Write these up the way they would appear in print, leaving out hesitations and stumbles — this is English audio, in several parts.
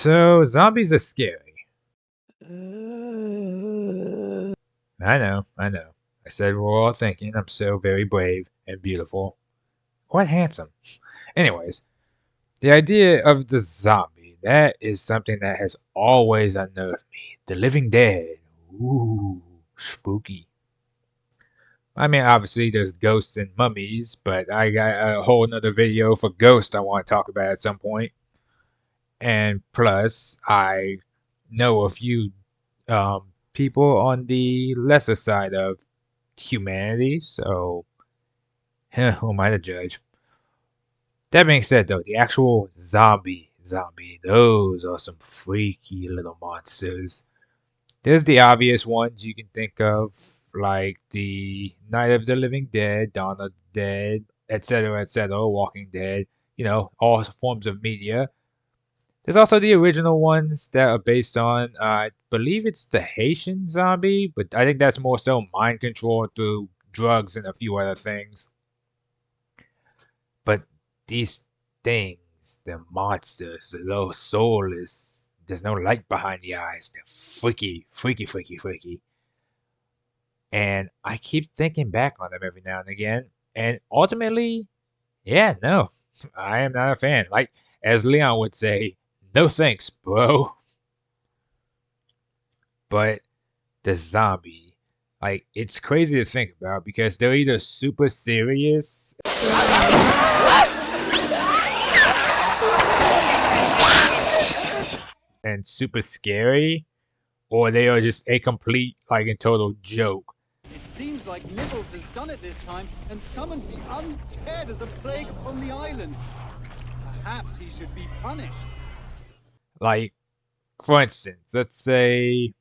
So, zombies are scary. I know, I know. I said we're all thinking I'm so very brave and beautiful. Quite handsome. Anyways, the idea of the zombie, that is something that has always unnerved me. The living dead. Ooh, spooky. I mean, obviously there's ghosts and mummies, but I got a whole nother video for ghosts I want to talk about at some point. And plus, I know a few people on the lesser side of humanity, so who am I to judge? That being said, though, the actual zombie, those are some freaky little monsters. There's the obvious ones you can think of, like the Night of the Living Dead, Dawn of the Dead, etc., Walking Dead, all forms of media. There's also the original ones that are based on, I believe it's the Haitian zombie, but I think that's more so mind control through drugs and a few other things. But these things, the monsters, the little soulless, there's no light behind the eyes. They're freaky, freaky, freaky, freaky. And I keep thinking back on them every now and again. And ultimately, yeah, no, I am not a fan. Like, as Leon would say, no thanks, bro. But the zombie, like, it's crazy to think about because they're either super serious and super scary, or they are just a complete, like, and total joke. It seems like Nibbles has done it this time and summoned the undead as a plague upon the island. Perhaps he should be punished. Like, for instance, let's say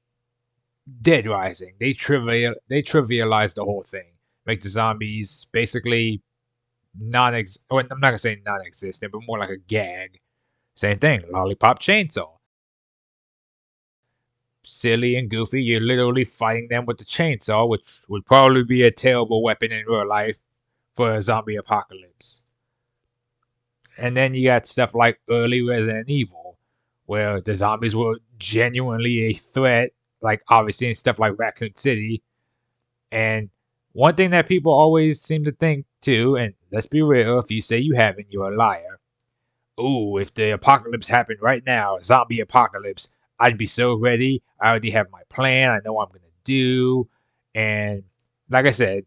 Dead Rising. They trivialize the whole thing, make the zombies basically well, I'm not gonna say non-existent, but more like a gag. Same thing, Lollipop Chainsaw. Silly and goofy, you're literally fighting them with the chainsaw, which would probably be a terrible weapon in real life for a zombie apocalypse. And then you got stuff like early Resident Evil, where the zombies were genuinely a threat, like obviously in stuff like Raccoon City. And one thing that people always seem to think too, and let's be real, if you say you haven't, you're a liar. Ooh, if the apocalypse happened right now, zombie apocalypse, I'd be so ready. I already have my plan. I know what I'm gonna do. And like I said,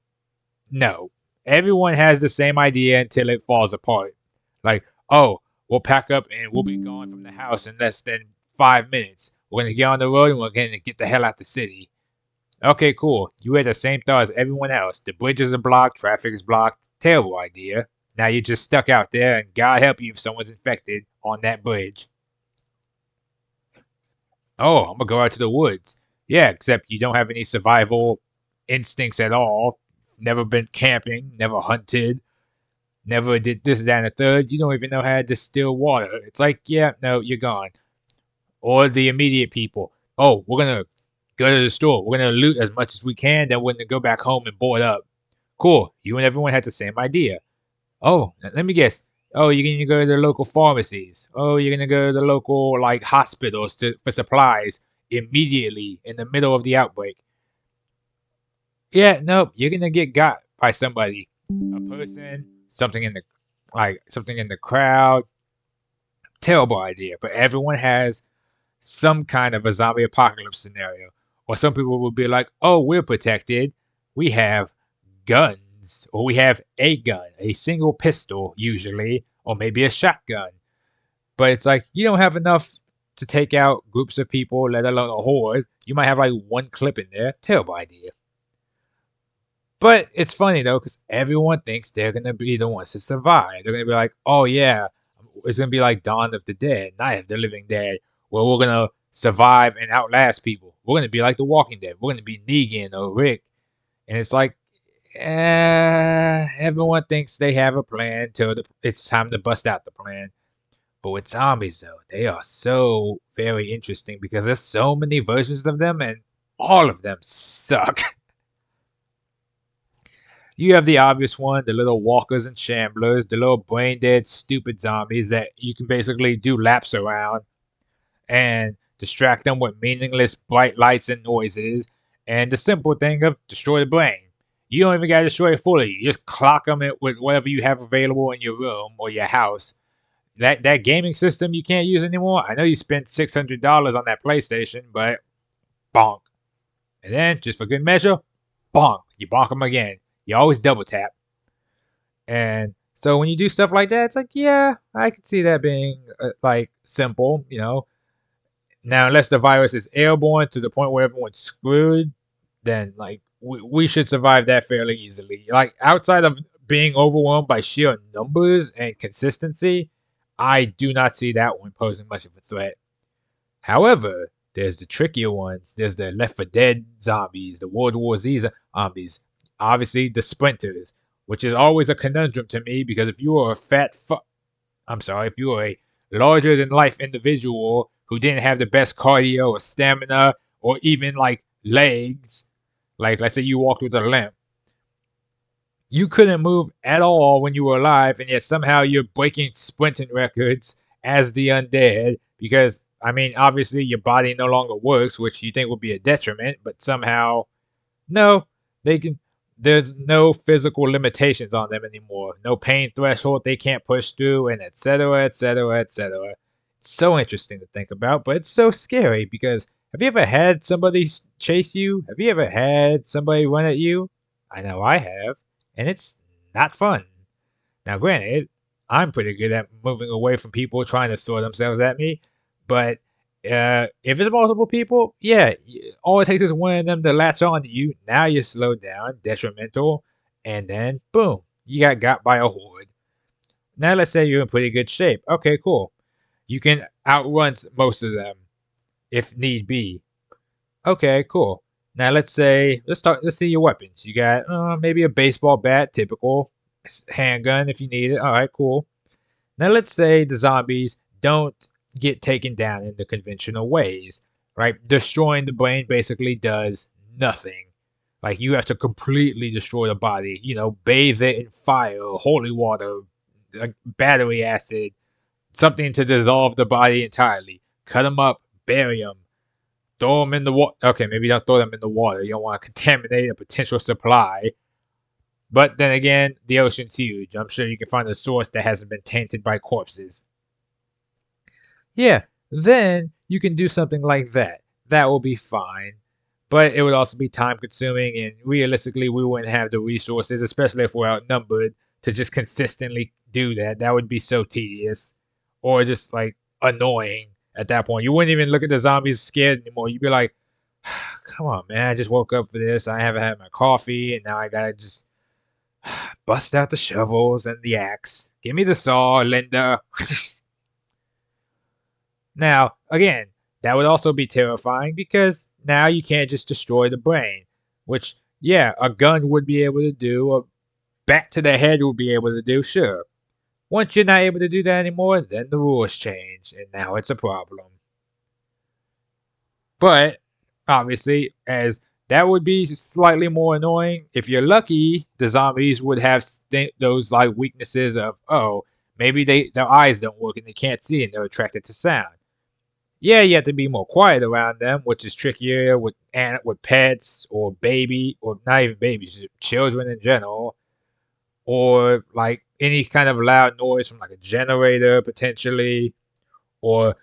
no. Everyone has the same idea until it falls apart. Like, oh, we'll pack up and we'll be gone from the house in less than 5 minutes. We're gonna get on the road and we're gonna get the hell out the city. Okay, cool. You had the same thought as everyone else. The bridges are blocked, traffic is blocked. Terrible idea. Now you're just stuck out there, and God help you if someone's infected on that bridge. Oh, I'm gonna go out to the woods. Yeah, except you don't have any survival instincts at all. Never been camping, never hunted, never did this, that, and the third. You don't even know how to distill water. It's like, yeah, no, you're gone. Or the immediate people. Oh, we're gonna go to the store. We're gonna loot as much as we can, then we're gonna go back home and board up. Cool. You and everyone had the same idea. Oh, let me guess. Oh, you're gonna go to the local pharmacies. Oh, you're gonna go to the local like hospitals for supplies immediately in the middle of the outbreak. Yeah, nope. You're gonna get got by somebody, a person, something in the crowd. Terrible idea. But everyone has some kind of a zombie apocalypse scenario. Or some people will be like, oh, we're protected. We have guns, or we have a gun, a single pistol, usually, or maybe a shotgun. But it's like, you don't have enough to take out groups of people, let alone a horde. You might have like one clip in there. Terrible idea. But it's funny though, because everyone thinks they're going to be the ones to survive. They're going to be like, oh yeah, it's going to be like Dawn of the Dead, Night of the Living Dead, where we're going to survive and outlast people. We're going to be like The Walking Dead. We're going to be Negan or Rick. And it's like, everyone thinks they have a plan till it's time to bust out the plan. But with zombies, though, they are so very interesting because there's so many versions of them, and all of them suck. You have the obvious one, the little walkers and shamblers, the little brain dead, stupid zombies that you can basically do laps around. and distract them with meaningless bright lights and noises, and the simple thing of destroy the brain. You don't even gotta destroy it fully. You just clock them with whatever you have available in your room or your house. That gaming system you can't use anymore. I know you spent $600 on that PlayStation, but bonk. And then, just for good measure, bonk. You bonk them again. You always double tap. And so when you do stuff like that, it's like, yeah, I could see that being like simple, you know. Now, unless the virus is airborne to the point where everyone's screwed, then like we should survive that fairly easily. Like outside of being overwhelmed by sheer numbers and consistency, I do not see that one posing much of a threat. However, there's the trickier ones. There's the Left 4 Dead zombies, the World War Z zombies, obviously the sprinters, which is always a conundrum to me because if you are a if you are a larger than life individual who didn't have the best cardio or stamina or even like legs, like let's say you walked with a limp, you couldn't move at all when you were alive, and yet somehow you're breaking sprinting records as the undead because, I mean, obviously your body no longer works, which you think would be a detriment, but somehow, no, they can. There's no physical limitations on them anymore. No pain threshold they can't push through, and etc., etc., etc. It's so interesting to think about, but it's so scary because have you ever had somebody chase you? Have you ever had somebody run at you? I know I have, and it's not fun. Now, granted, I'm pretty good at moving away from people trying to throw themselves at me, but if it's multiple people, yeah, all it takes is one of them to latch on to you. Now you're slowed down, detrimental, and then boom, you got by a horde. Now let's say you're in pretty good shape. Okay, cool. You can outrun most of them if need be. Okay, cool. Now let's see your weapons. You got maybe a baseball bat, typical handgun if you need it. All right, cool. Now let's say the zombies don't get taken down in the conventional ways, right? Destroying the brain basically does nothing. Like you have to completely destroy the body, you know, bathe it in fire, holy water, like battery acid, something to dissolve the body entirely. Cut them up, bury them, throw them in the water. Okay, maybe don't throw them in the water. You don't want to contaminate a potential supply. But then again, the ocean's huge. I'm sure you can find a source that hasn't been tainted by corpses. Yeah, then you can do something like that. That will be fine. But it would also be time consuming, and realistically, we wouldn't have the resources, especially if we're outnumbered, to just consistently do that. That would be so tedious. Or just like annoying at that point. You wouldn't even look at the zombies scared anymore. You'd be like, come on, man, I just woke up for this. I haven't had my coffee, and now I gotta just bust out the shovels and the axe. Give me the saw, Linda. Now, again, that would also be terrifying because now you can't just destroy the brain, which, yeah, a gun would be able to do, a bat to the head would be able to do, sure. Once you're not able to do that anymore, then the rules change, and now it's a problem. But, obviously, as that would be slightly more annoying, if you're lucky, the zombies would have those like weaknesses of, oh, maybe their eyes don't work and they can't see and they're attracted to sound. Yeah, you have to be more quiet around them, which is trickier with pets or baby or not even babies, children in general, or like any kind of loud noise from like a generator potentially, or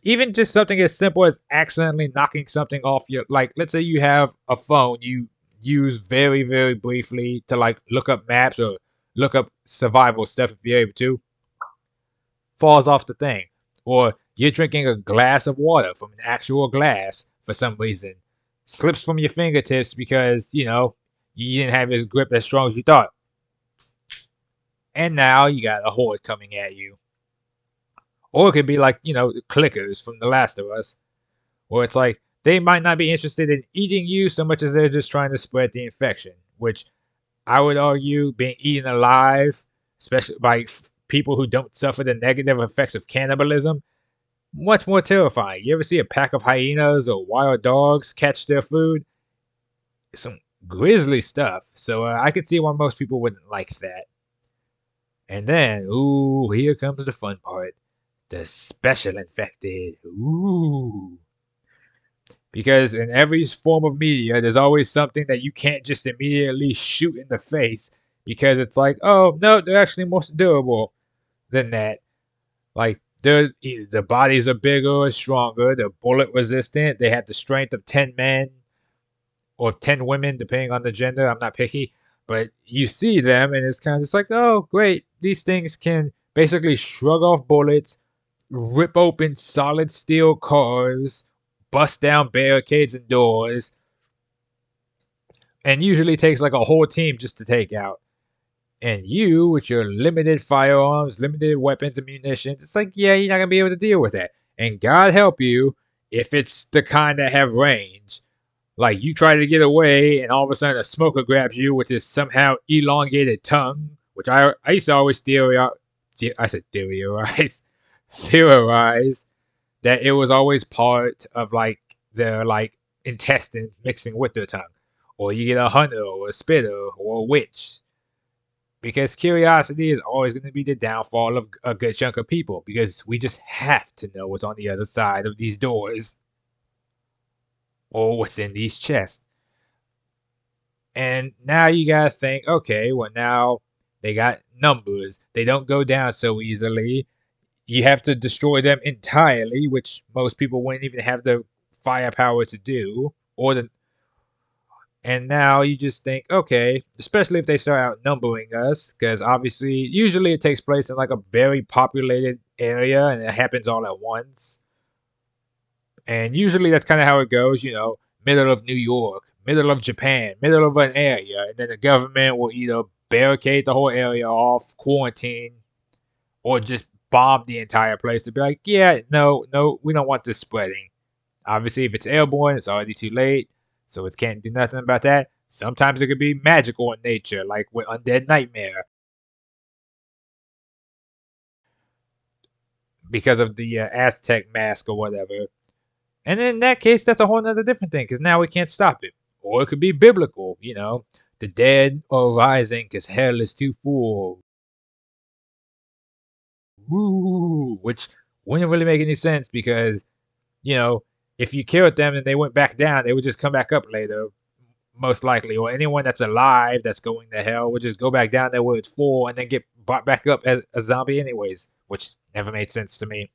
even just something as simple as accidentally knocking something off your like. Let's say you have a phone you use very very briefly to like look up maps or look up survival stuff if you're able to, falls off the thing, or you're drinking a glass of water from an actual glass for some reason, slips from your fingertips because, you know, you didn't have his grip as strong as you thought. And now you got a horde coming at you. Or it could be like, you know, the clickers from The Last of Us, where it's like they might not be interested in eating you so much as they're just trying to spread the infection, which I would argue being eaten alive, especially by people who don't suffer the negative effects of cannibalism, much more terrifying. You ever see a pack of hyenas or wild dogs catch their food? Some grisly stuff. So I could see why most people wouldn't like that. And then, ooh, here comes the fun part. The special infected. Ooh. Because in every form of media, there's always something that you can't just immediately shoot in the face because it's like, oh, no, they're actually more durable than that. Like, the bodies are bigger or stronger, they're bullet resistant, they have the strength of 10 men or 10 women, depending on the gender. I'm not picky. But you see them, and it's kind of just like, oh, great. These things can basically shrug off bullets, rip open solid steel cars, bust down barricades and doors, and usually takes like a whole team just to take out. And you, with your limited firearms, limited weapons and munitions, it's like, yeah, you're not gonna be able to deal with that. And God help you if it's the kind that have range. Like you try to get away, and all of a sudden a smoker grabs you with his somehow elongated tongue, which I used to always theorize. I said theorize, theorize that it was always part of like their like intestines mixing with their tongue, or you get a hunter or a spitter or a witch. Because curiosity is always going to be the downfall of a good chunk of people, because we just have to know what's on the other side of these doors or what's in these chests. And now you gotta think, okay, well now they got numbers. They don't go down so easily. You have to destroy them entirely, which most people wouldn't even have the firepower to do. And now you just think, okay, especially if they start outnumbering us, because obviously, usually it takes place in like a very populated area and it happens all at once. And usually that's kind of how it goes, middle of New York, middle of Japan, middle of an area, and then the government will either barricade the whole area off, quarantine, or just bomb the entire place to be like, yeah, no, no, we don't want this spreading. Obviously, if it's airborne, it's already too late, so it can't do nothing about that. Sometimes it could be magical in nature, like with Undead Nightmare, because of the Aztec mask or whatever. And in that case, that's a whole other different thing, because now we can't stop it. Or it could be biblical, the dead are rising because hell is too full. Woo! Which wouldn't really make any sense because, if you killed them and they went back down, they would just come back up later, most likely. Or anyone that's alive that's going to hell would just go back down there where it's full and then get brought back up as a zombie anyways, which never made sense to me.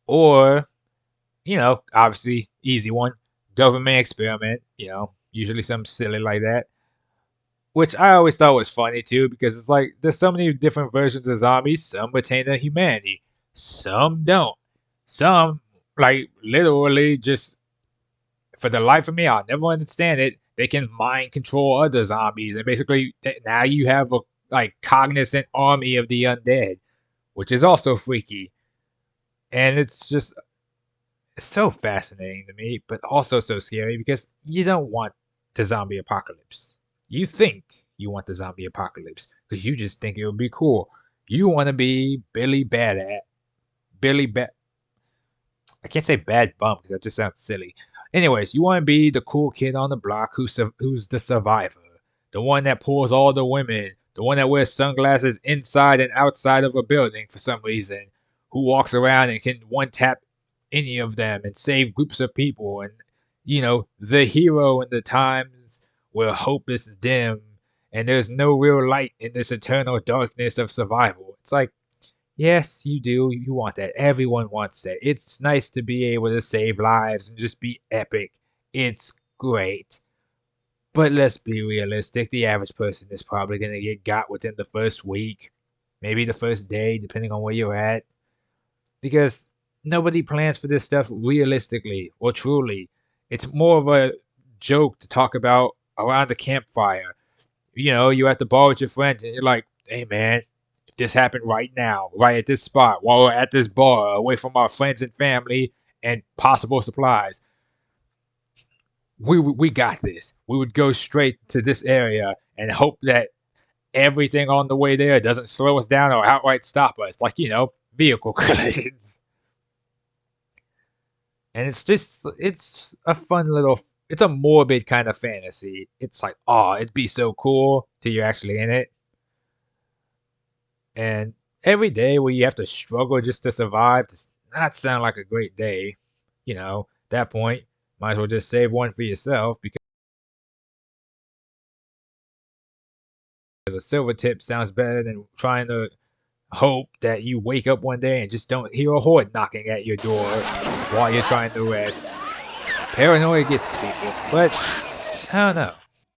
Or obviously, easy one. Government experiment, usually something silly like that. Which I always thought was funny too, because it's like there's so many different versions of zombies. Some retain their humanity, some don't. Some, like, literally just for the life of me, I'll never understand it. They can mind control other zombies, and basically now you have a like cognizant army of the undead, which is also freaky. And it's just so fascinating to me, but also so scary because you don't want the zombie apocalypse. You think you want the zombie apocalypse because you just think it would be cool. You want to be Billy Bad. I can't say bad bum because that just sounds silly. Anyways, you want to be the cool kid on the block who's the survivor, the one that pulls all the women, the one that wears sunglasses inside and outside of a building for some reason, who walks around and can one tap any of them and save groups of people, and the hero in the times where hope is dim and there's no real light in this eternal darkness of survival. It's like, yes, you do. You want that. Everyone wants that. It's nice to be able to save lives and just be epic. It's great. But let's be realistic. The average person is probably going to get got within the first week, maybe the first day, depending on where you're at. Because nobody plans for this stuff realistically or truly. It's more of a joke to talk about around the campfire. You're at the bar with your friends and you're like, hey man, if this happened right now, right at this spot, while we're at this bar, away from our friends and family and possible supplies, we got this. We would go straight to this area and hope that everything on the way there doesn't slow us down or outright stop us, like, vehicle collisions. And it's a fun little, it's a morbid kind of fantasy. It's like, oh, it'd be so cool till you're actually in it. And every day where you have to struggle just to survive does not sound like a great day. At that point, might as well just save one for yourself because a silver tip sounds better than trying to hope that you wake up one day and just don't hear a horde knocking at your door while you're trying to rest. Paranoia gets people, but I don't know.